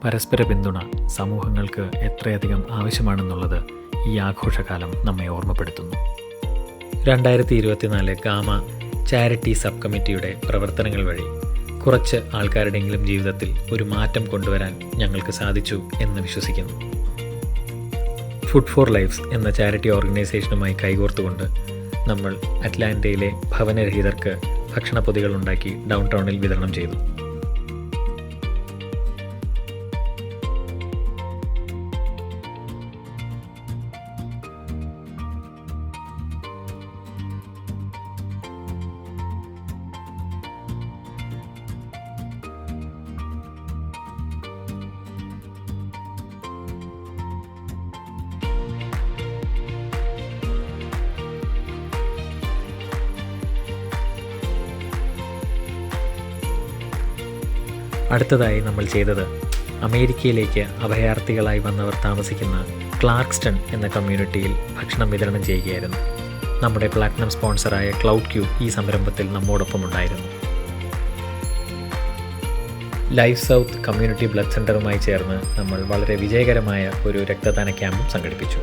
പരസ്പര പിന്തുണ സമൂഹങ്ങൾക്ക് എത്രയധികം ആവശ്യമാണെന്നുള്ളത് ഈ ആഘോഷകാലം നമ്മെ ഓർമ്മപ്പെടുത്തുന്നു. 2024 ഗാമ ചാരിറ്റി സബ് കമ്മിറ്റിയുടെ പ്രവർത്തനങ്ങൾ വഴി കുറച്ച് ആൾക്കാരുടെയെങ്കിലും ജീവിതത്തിൽ ഒരു മാറ്റം കൊണ്ടുവരാൻ ഞങ്ങൾക്ക് സാധിച്ചു എന്ന് വിശ്വസിക്കുന്നു. ഫുഡ് ഫോർ ലൈഫ്സ് എന്ന ചാരിറ്റി ഓർഗനൈസേഷനുമായി കൈകോർത്തുകൊണ്ട് നമ്മൾ അറ്റ്ലാന്റയിലെ ഭവനരഹിതർക്ക് ഭക്ഷണപ്പൊതികൾ ഉണ്ടാക്കി ഡൗൺ ടൗണിൽ വിതരണം ചെയ്തു. അടുത്തതായി നമ്മൾ ചെയ്തത് അമേരിക്കയിലേക്ക് അഭയാർത്ഥികളായി വന്നവർ താമസിക്കുന്ന ക്ലാർക്സ്റ്റൺ എന്ന കമ്മ്യൂണിറ്റിയിൽ ഭക്ഷണം വിതരണം ചെയ്യുകയായിരുന്നു. നമ്മുടെ പ്ലാറ്റിനം സ്പോൺസറായ ക്ലൗഡ് ക്യൂ ഈ സംരംഭത്തിൽ നമ്മോടൊപ്പം ഉണ്ടായിരുന്നു. ലൈഫ് സൗത്ത് കമ്മ്യൂണിറ്റി ബ്ലഡ് സെൻ്ററുമായി ചേർന്ന് നമ്മൾ വളരെ വിജയകരമായ ഒരു രക്തദാന ക്യാമ്പും സംഘടിപ്പിച്ചു.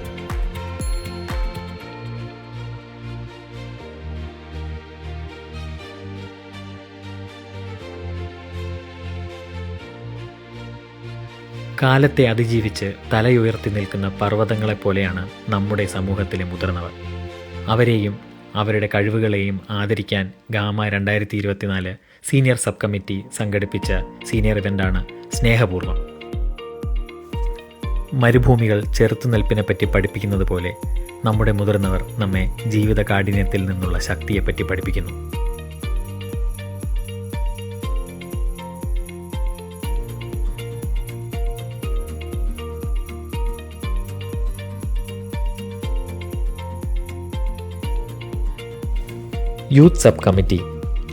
കാലത്തെ അതിജീവിച്ച് തലയുയർത്തി നിൽക്കുന്ന പർവ്വതങ്ങളെപ്പോലെയാണ് നമ്മുടെ സമൂഹത്തിലെ മുതിർന്നവർ. അവരെയും അവരുടെ കഴിവുകളെയും ആദരിക്കാൻ ഗാമ 2024 സീനിയർ സബ് കമ്മിറ്റി സംഘടിപ്പിച്ച സീനിയർ ഇവൻ്റാണ് സ്നേഹപൂർവ്വം. മരുഭൂമികൾ ചെറുത്തുനിൽപ്പിനെപ്പറ്റി പഠിപ്പിക്കുന്നത് പോലെ നമ്മുടെ മുതിർന്നവർ നമ്മെ ജീവിത കാഠിന്യത്തിൽ നിന്നുള്ള ശക്തിയെപ്പറ്റി പഠിപ്പിക്കുന്നു. യൂത്ത് സബ് കമ്മിറ്റി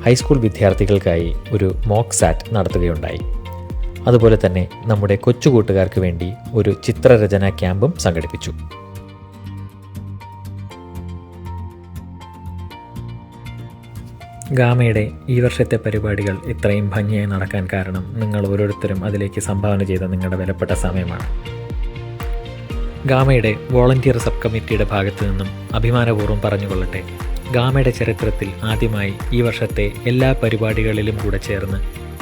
ഹൈസ്കൂൾ വിദ്യാർത്ഥികൾക്കായി ഒരു മോക്ക് സാറ്റ് നടത്തുകയുണ്ടായി. അതുപോലെ തന്നെ നമ്മുടെ കൊച്ചുകൂട്ടുകാർക്ക് വേണ്ടി ഒരു ചിത്രരചനാ ക്യാമ്പും സംഘടിപ്പിച്ചു. ഗാമയുടെ ഈ വർഷത്തെ പരിപാടികൾ ഇത്രയും ഭംഗിയായി നടക്കാൻ കാരണം നിങ്ങൾ ഓരോരുത്തരും അതിലേക്ക് സംഭാവന ചെയ്ത നിങ്ങളുടെ വിലപ്പെട്ട സമയമാണ്. ഗാമയുടെ വോളണ്ടിയർ സബ് കമ്മിറ്റിയുടെ ഭാഗത്തു നിന്നും അഭിമാനപൂർവ്വം പറഞ്ഞുകൊള്ളട്ടെ, ഗാമയുടെ ചരിത്രത്തിൽ ആദ്യമായി ഈ വർഷത്തെ എല്ലാ പരിപാടികളിലും കൂടെ ചേർന്ന്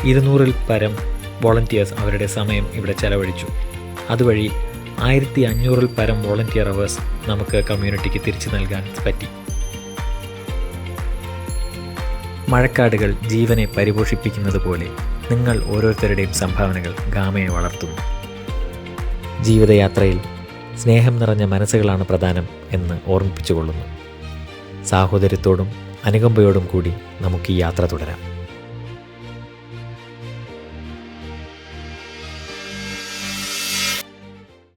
200-ൽ പരം വോളണ്ടിയേഴ്സ് അവരുടെ സമയം ഇവിടെ ചെലവഴിച്ചു. അതുവഴി 1500-ൽ പരം വോളണ്ടിയർ അവേഴ്സ് നമുക്ക് കമ്മ്യൂണിറ്റിക്ക് തിരിച്ചു നൽകാൻ പറ്റി. മഴക്കാടുകൾ ജീവനെ പരിപോഷിപ്പിക്കുന്നത് പോലെ നിങ്ങൾ ഓരോരുത്തരുടെയും സംഭാവനകൾ ഗാമയെ വളർത്തുന്നു. ജീവിതയാത്രയിൽ സ്നേഹം നിറഞ്ഞ മനസ്സുകളാണ് പ്രധാനം എന്ന് ഓർമ്മിപ്പിച്ചുകൊള്ളുന്നു. സാഹോദര്യത്തോടും അനുകമ്പയോടും കൂടി നമുക്ക് ഈ യാത്ര തുടരാം.